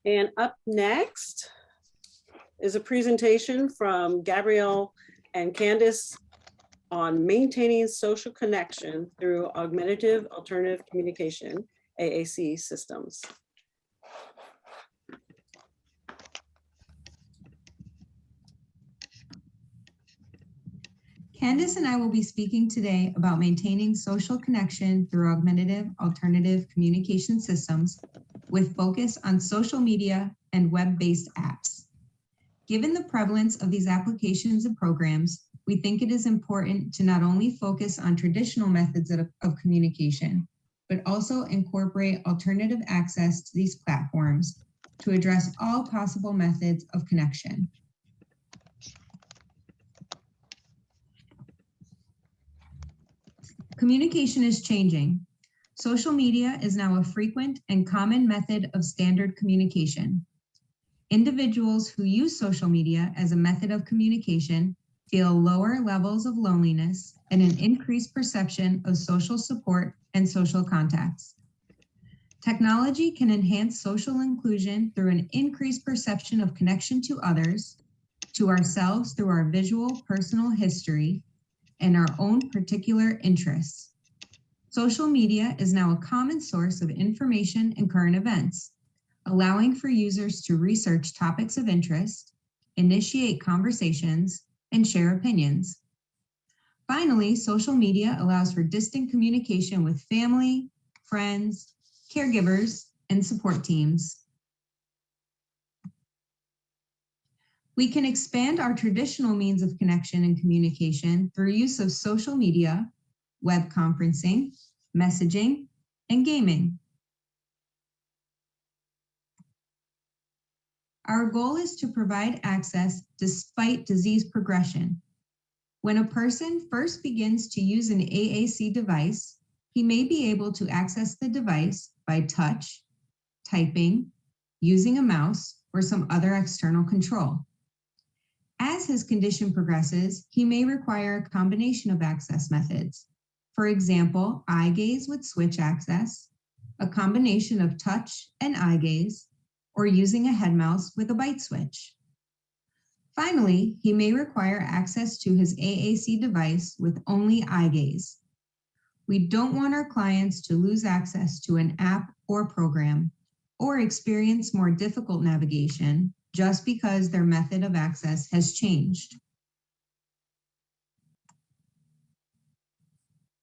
And up next is a presentation from Gabrielle and Candice on maintaining social connection through augmentative alternative communication, AAC systems. Candice and I will be speaking today about maintaining social connection through augmentative alternative communication systems with focus on social media and web-based apps. Given the prevalence of these applications and programs, we think it is important to not only focus on traditional methods of communication, but also incorporate alternative access to these platforms to address all possible methods of connection. Communication is changing. Social media is now a frequent and common method of standard communication. Individuals who use social media as a method of communication feel lower levels of loneliness and an increased perception of social support and social contacts. Technology can enhance social inclusion through an increased perception of connection to others, to ourselves through our visual personal history, and our own particular interests. Social media is now a common source of information and current events, allowing for users to research topics of interest, initiate conversations, and share opinions. Finally, social media allows for distant communication with family, friends, caregivers, and support teams. We can expand our traditional means of connection and communication through use of social media, web conferencing, messaging, and gaming. Our goal is to provide access despite disease progression. When a person first begins to use an AAC device, he may be able to access the device by touch, typing, using a mouse, or some other external control. As his condition progresses, he may require a combination of access methods. For example, eye gaze with switch access, a combination of touch and eye gaze, or using a head mouse with a bite switch. Finally, he may require access to his AAC device with only eye gaze. We don't want our clients to lose access to an app or program, or experience more difficult navigation just because their method of access has changed.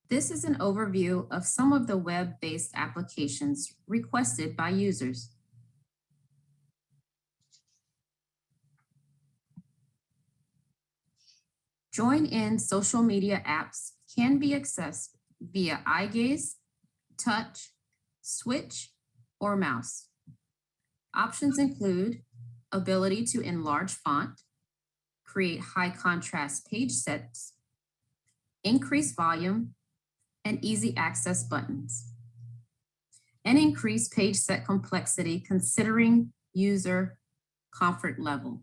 This is an overview of some of the web-based applications requested by users. Join-in social media apps can be accessed via eye gaze, touch, switch, or mouse. Options include ability to enlarge font, create high contrast page sets, increase volume, and easy access buttons, and increase page set complexity considering user comfort level.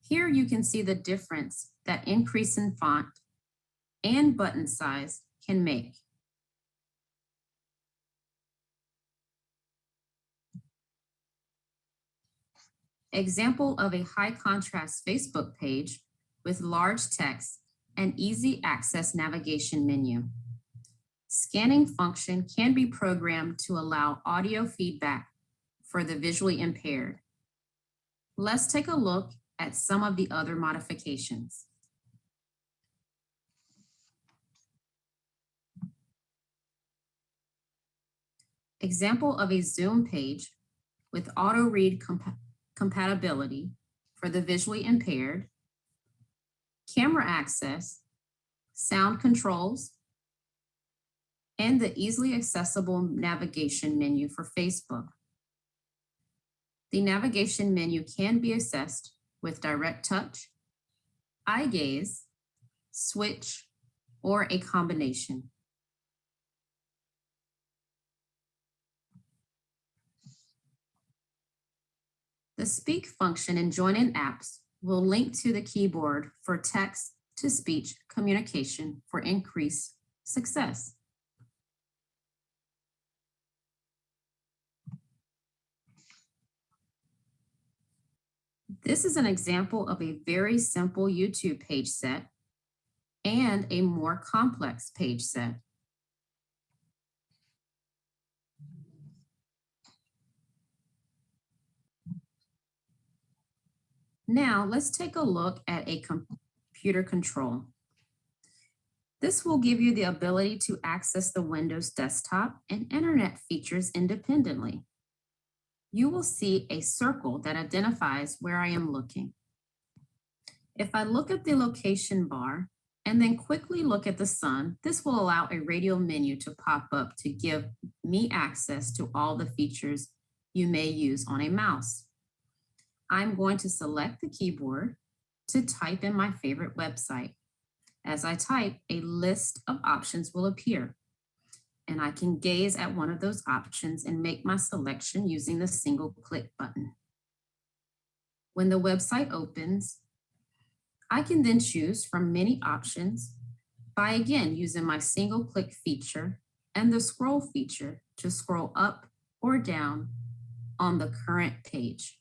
Here you can see the difference that increase in font and button size can make. Example of a high contrast Facebook page with large text and easy access navigation menu. Scanning function can be programmed to allow audio feedback for the visually impaired. Let's take a look at some of the other modifications. Example of a Zoom page with auto read compatibility for the visually impaired, camera access, sound controls, and the easily accessible navigation menu for Facebook. The navigation menu can be accessed with direct touch, eye gaze, switch, or a combination. The speak function in join-in apps will link to the keyboard for text-to-speech communication for increased success. This is an example of a very simple YouTube page set and a more complex page set. Now let's take a look at a computer control. This will give you the ability to access the Windows desktop and internet features independently. You will see a circle that identifies where I am looking. If I look at the location bar and then quickly look at the sun, this will allow a radial menu to pop up to give me access to all the features you may use on a mouse. I'm going to select the keyboard to type in my favorite website. As I type, a list of options will appear, and I can gaze at one of those options and make my selection using the single click button. When the website opens, I can then choose from many options by again using my single click feature and the scroll feature to scroll up or down on the current page.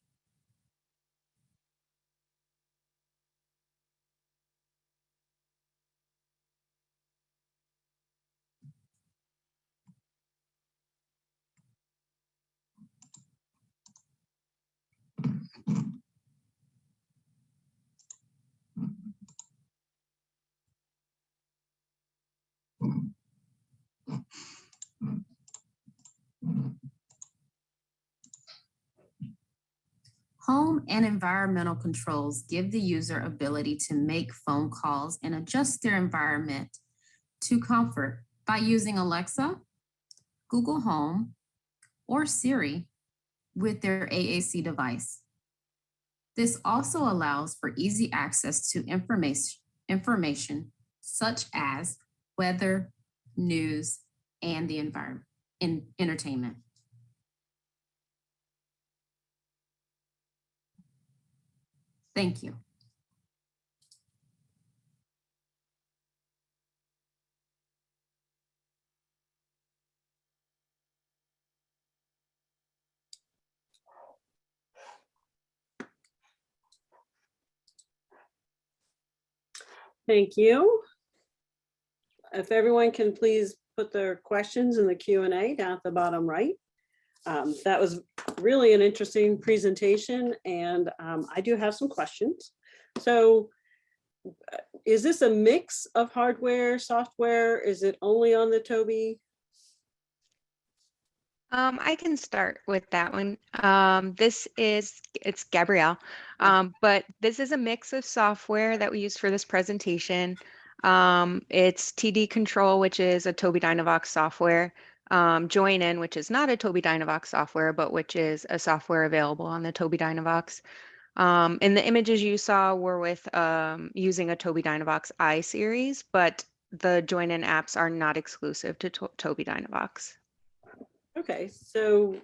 Home and environmental controls give the user ability to make phone calls and adjust their environment to comfort by using Alexa, Google Home, or Siri with their AAC device. This also allows for easy access to information such as weather, news, and the environment and entertainment. Thank you. Thank you. If everyone can please put their questions in the Q&A down at the bottom right. That was really an interesting presentation, and I do have some questions. So is this a mix of hardware, software? Is it only on the Tobii? I can start with that one. It's Gabrielle, but this is a mix of software that we use for this presentation. It's TD Control, which is a Tobii Dynavox software. Join In, which is not a Tobii Dynavox software, but which is a software available on the Tobii Dynavox. And the images you saw were with using a Tobii Dynavox I series, but the Join In apps are not exclusive to Tobii Dynavox. Okay, so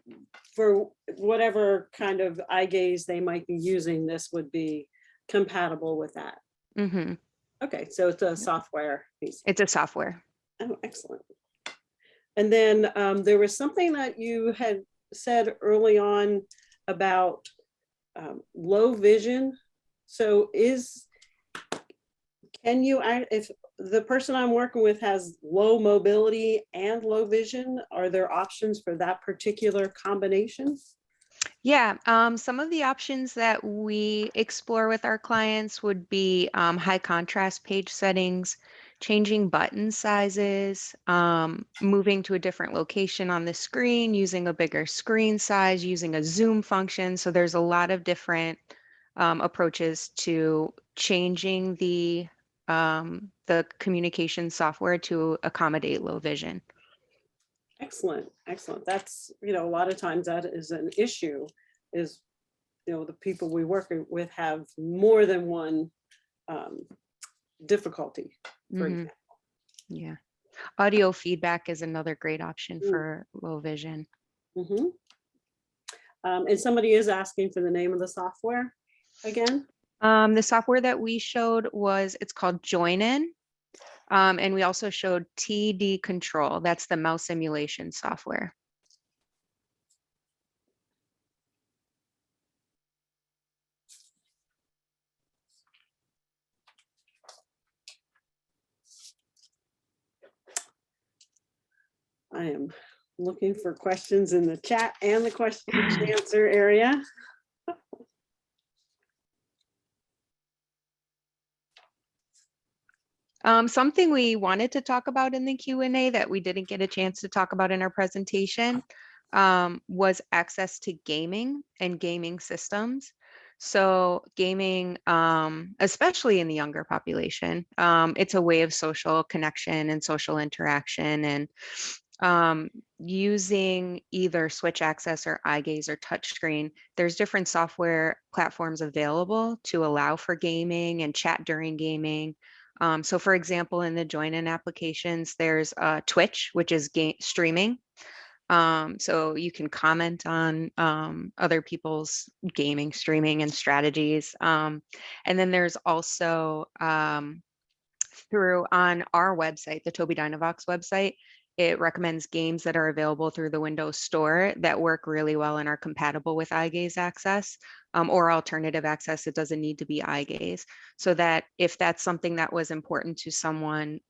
for whatever kind of eye gaze they might be using, this would be compatible with that. Mm-hmm. Okay, so it's a software piece. It's a software. Oh, excellent. And then there was something that you had said early on about low vision. So can you, if the person I'm working with has low mobility and low vision, are there options for that particular combination? Yeah, some of the options that we explore with our clients would be high contrast page settings, changing button sizes, moving to a different location on the screen, using a bigger screen size, using a zoom function. So there's a lot of different approaches to changing the communication software to accommodate low vision. Excellent, excellent. That's, a lot of times that is an issue, is, the people we work with have more than one difficulty, for example. Yeah. Audio feedback is another great option for low vision. Mm-hmm. And somebody is asking for the name of the software again? The software that we showed it's called Join In. And we also showed TD Control. That's the mouse simulation software. I am looking for questions in the chat and the question and answer area. Something we wanted to talk about in the Q&A that we didn't get a chance to talk about in our presentation was access to gaming and gaming systems. So gaming, especially in the younger population, it's a way of social connection and social interaction, and using either switch access or eye gaze or touchscreen, there's different software platforms available to allow for gaming and chat during gaming. So for example, in the join-in applications, there's Twitch, which is streaming. So you can comment on other people's gaming, streaming, and strategies. And then there's also through on our website, the Tobii Dynavox website, it recommends games that are available through the Windows Store that work really well and are compatible with eye gaze access or alternative access. It doesn't need to be eye gaze, so that if that's something that was important to someone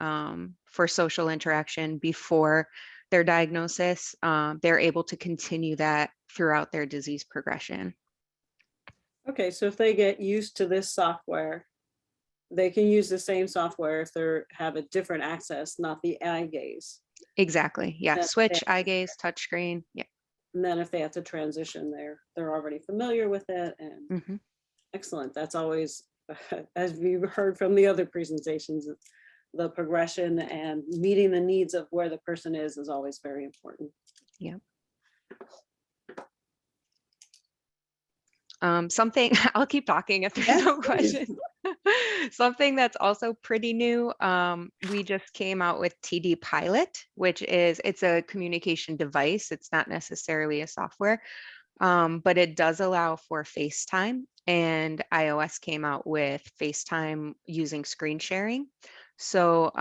for social interaction before their diagnosis, they're able to continue that throughout their disease progression. Okay, so if they get used to this software, they can use the same software if they have a different access, not the eye gaze. Exactly. Yeah. That's Switch, fair. eye gaze, touchscreen. Yeah. And then if they have to transition, they're already familiar with it. And excellent. That's always, as we've heard from the other presentations, the progression and meeting the needs of where the person is always very important. Yeah. Something I'll keep talking if there's no questions. Something that's also pretty new. We just came out with TD Pilot, which is it's a communication device. It's not necessarily a software, but it does allow for FaceTime. And iOS came out with FaceTime using screen sharing. So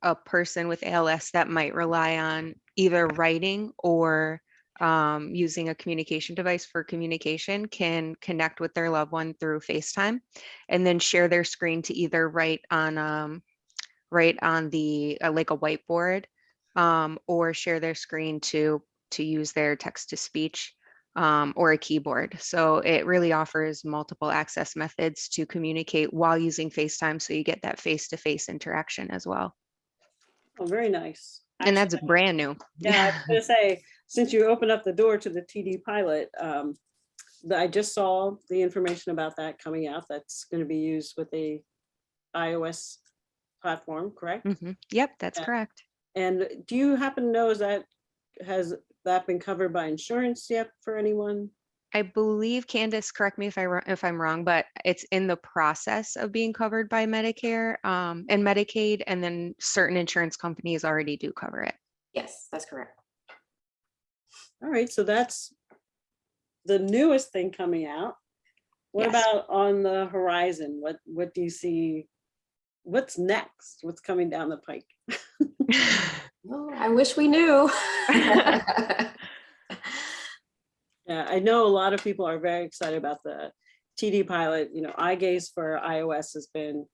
a person with ALS that might rely on either writing or using a communication device for communication can connect with their loved one through FaceTime and then share their screen to either write on the like a whiteboard or share their screen to use their text to speech or a keyboard. So it really offers multiple access methods to communicate while using FaceTime, so you get that face-to-face interaction as well. Oh, very nice. And that's brand new. Yeah, I was gonna say, since you opened up the door to the TD Pilot, I just saw the information about that coming out. That's going to be used with the iOS platform, correct? Yep, that's Yeah. correct. And do you happen to know, has that been covered by insurance yet for anyone? I believe, Candice, correct me if I'm wrong, but it's in the process of being covered by Medicare and Medicaid, and then certain insurance companies already do cover it. Yes, that's correct. All right, so that's the newest thing coming out. What Yes. about on the horizon? What do you see? What's next? What's coming down the pike? Oh, I wish we knew. Yeah, I know a lot of people are very excited about the TD Pilot. You know, eye gaze for iOS has been,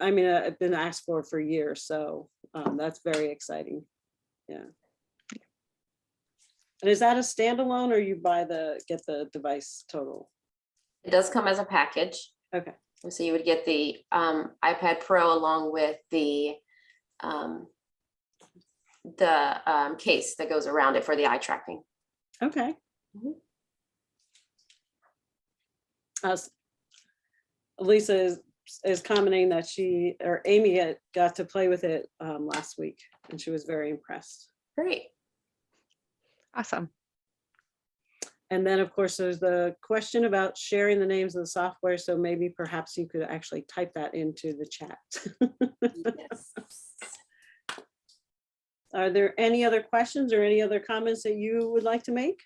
I've been asked for years. So that's very exciting. Yeah. And is that a standalone or you get the device total? It does come as a package. Okay. And so you would get the iPad Pro along with the case that goes around it for the eye tracking. Okay. Lisa is commenting that Amy got to play with it last week and she was very impressed. Great. Awesome. And then of course, there's the question about sharing the names of the software. So maybe perhaps you could actually type that into the chat. Yes. Are there any other questions or any other comments that you would like to make?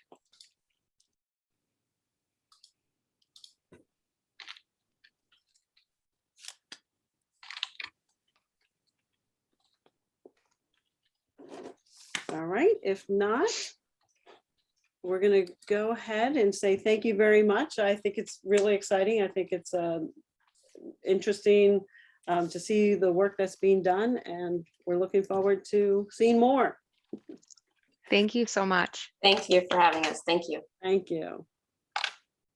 All right, if not, we're going to go ahead and say thank you very much. I think it's really exciting. I think it's interesting to see the work that's being done, and we're looking forward to seeing more. Thank you so much. Thank you for having us. Thank you. Thank you.